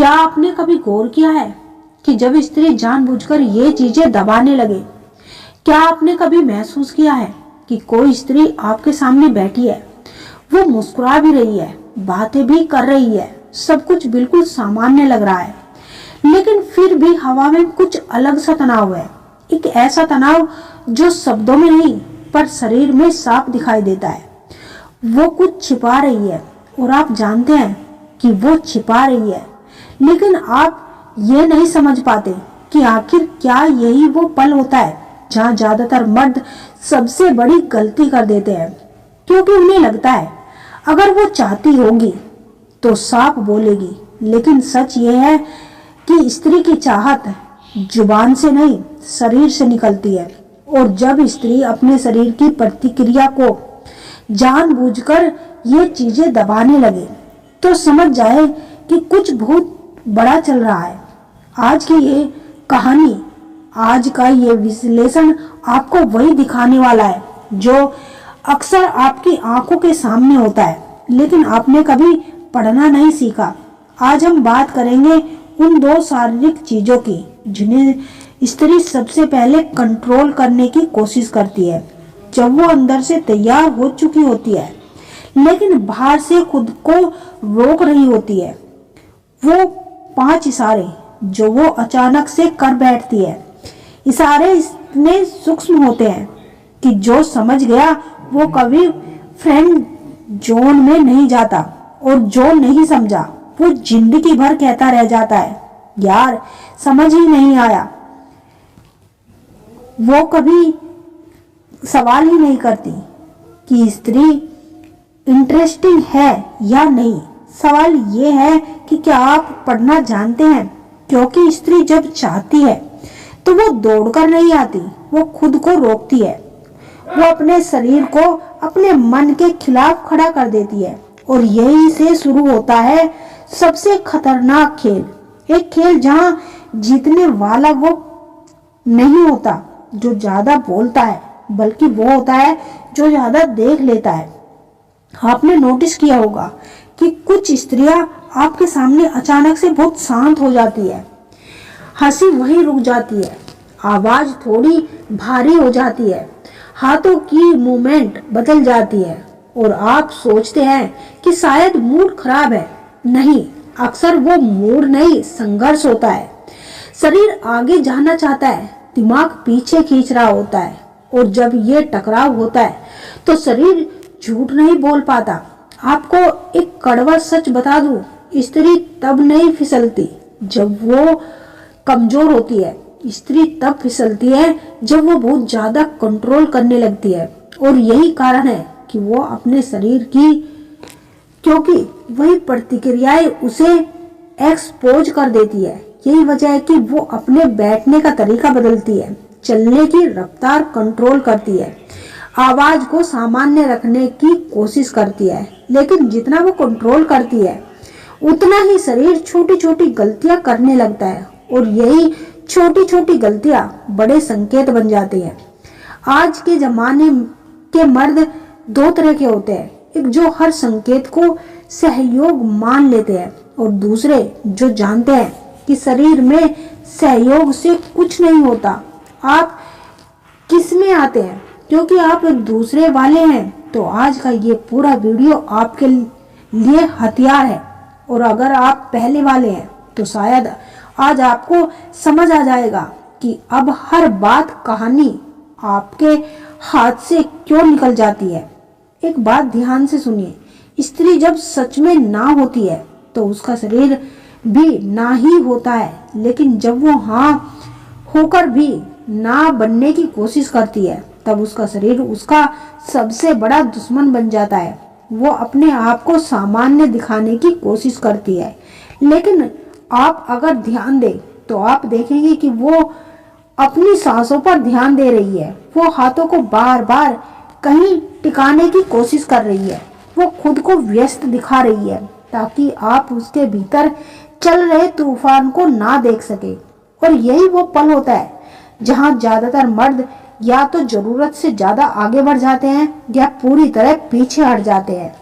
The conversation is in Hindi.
क्या आपने कभी गौर किया है कि जब स्त्री जानबूझकर ये चीजें दबाने लगे, क्या आपने कभी महसूस किया है कि कोई स्त्री आपके सामने बैठी है, वो मुस्कुरा भी रही है, बातें भी कर रही है, सब कुछ बिल्कुल सामान्य लग रहा है, लेकिन फिर भी हवा में कुछ अलग सा तनाव है। एक ऐसा तनाव जो शब्दों में नहीं पर शरीर में साफ दिखाई देता है। वो कुछ छिपा रही है और आप जानते हैं कि वो छिपा रही है, लेकिन आप ये नहीं समझ पाते कि आखिर क्या यही वो पल होता है जहाँ ज्यादातर मर्द सबसे बड़ी गलती कर देते हैं, क्योंकि उन्हें लगता है अगर वो चाहती होगी तो साफ बोलेगी। लेकिन सच ये है कि स्त्री की चाहत जुबान से नहीं शरीर से निकलती है, और जब स्त्री अपने शरीर की प्रतिक्रिया को जानबूझकर ये चीजें दबाने लगे तो समझ जाए कि कुछ बहुत बड़ा चल रहा है। आज की ये कहानी, आज का ये विश्लेषण आपको वही दिखाने वाला है जो अक्सर आपकी आंखों के सामने होता है, लेकिन आपने कभी पढ़ना नहीं सीखा। आज हम बात करेंगे उन दो शारीरिक चीजों की जिन्हें स्त्री सबसे पहले कंट्रोल करने की कोशिश करती है जब वो अंदर से तैयार हो चुकी होती है, लेकिन बाहर से खुद को रोक रही होती है। वो 5 इशारे जो वो अचानक से कर बैठती है। इशारे इतने सूक्ष्म होते हैं कि जो समझ गया वो कभी फ्रेंड जोन में नहीं जाता, और जो नहीं समझा वो जिंदगी भर कहता रह जाता है, यार समझ ही नहीं आया। वो कभी सवाल ही नहीं करती कि स्त्री इंटरेस्टिंग है या नहीं। सवाल ये है कि क्या आप पढ़ना जानते हैं, क्योंकि स्त्री जब चाहती है तो वो दौड़कर नहीं आती, वो खुद को रोकती है। वो अपने शरीर को अपने मन के खिलाफ खड़ा कर देती है, और यही से शुरू होता है सबसे खतरनाक खेल। एक खेल जहां जीतने वाला वो नहीं होता जो ज्यादा बोलता है, बल्कि वो होता है जो ज्यादा देख लेता है। आपने नोटिस किया होगा कि कुछ स्त्रियां आपके सामने अचानक से बहुत शांत हो जाती है, हंसी वहीं रुक जाती है, आवाज थोड़ी भारी हो जाती है, हाथों की मूवमेंट बदल जाती है, और आप सोचते हैं कि शायद मूड खराब है। नहीं, अक्सर वो मूड नहीं, संघर्ष होता है। शरीर आगे जाना चाहता है, दिमाग पीछे खींच रहा होता है, और जब ये टकराव होता है तो शरीर झूठ नहीं बोल पाता। आपको एक कड़वा सच बता दूं, स्त्री तब नहीं फिसलती जब वो कमजोर होती है। स्त्री तब फिसलती है जब वो बहुत ज्यादा कंट्रोल करने लगती है, और यही कारण है कि वो अपने शरीर की, क्योंकि वही प्रतिक्रियाएं उसे एक्सपोज कर देती है। यही वजह है कि वो अपने बैठने का तरीका बदलती है, चलने की रफ्तार कंट्रोल करती है, आवाज को सामान्य रखने की कोशिश करती है। लेकिन जितना वो कंट्रोल करती है उतना ही शरीर छोटी छोटी गलतियां करने लगता है, और यही छोटी छोटी गलतियां बड़े संकेत बन जाती हैं। आज के जमाने के मर्द 2 तरह के होते हैं, एक जो हर संकेत को सहयोग मान लेते हैं, और दूसरे जो जानते हैं कि शरीर में सहयोग से कुछ नहीं होता। आप किस में आते हैं, क्योंकि आप एक दूसरे वाले हैं, तो आज का ये पूरा वीडियो आपके लिए हथियार है। और अगर आप पहले वाले हैं तो शायद आज आपको समझ आ जाएगा कि अब हर बात कहानी आपके हाथ से क्यों निकल जाती है। एक बात ध्यान से सुनिए, स्त्री जब सच में ना होती है तो उसका शरीर भी ना ही होता है, लेकिन जब वो हाँ होकर भी ना बनने की कोशिश करती है तब उसका शरीर उसका सबसे बड़ा दुश्मन बन जाता है। वो अपने आप को सामान्य दिखाने की कोशिश करती है, लेकिन आप अगर ध्यान दें तो आप देखेंगे कि वो अपनी सांसों पर ध्यान दे रही है। वो हाथों को बार बार कहीं टिकाने की कोशिश कर रही है, वो खुद को व्यस्त दिखा रही है ताकि आप उसके भीतर चल रहे तूफान को ना देख सके। और यही वो पल होता है जहां ज्यादातर मर्द या तो जरूरत से ज्यादा आगे बढ़ जाते हैं या पूरी तरह पीछे हट जाते हैं।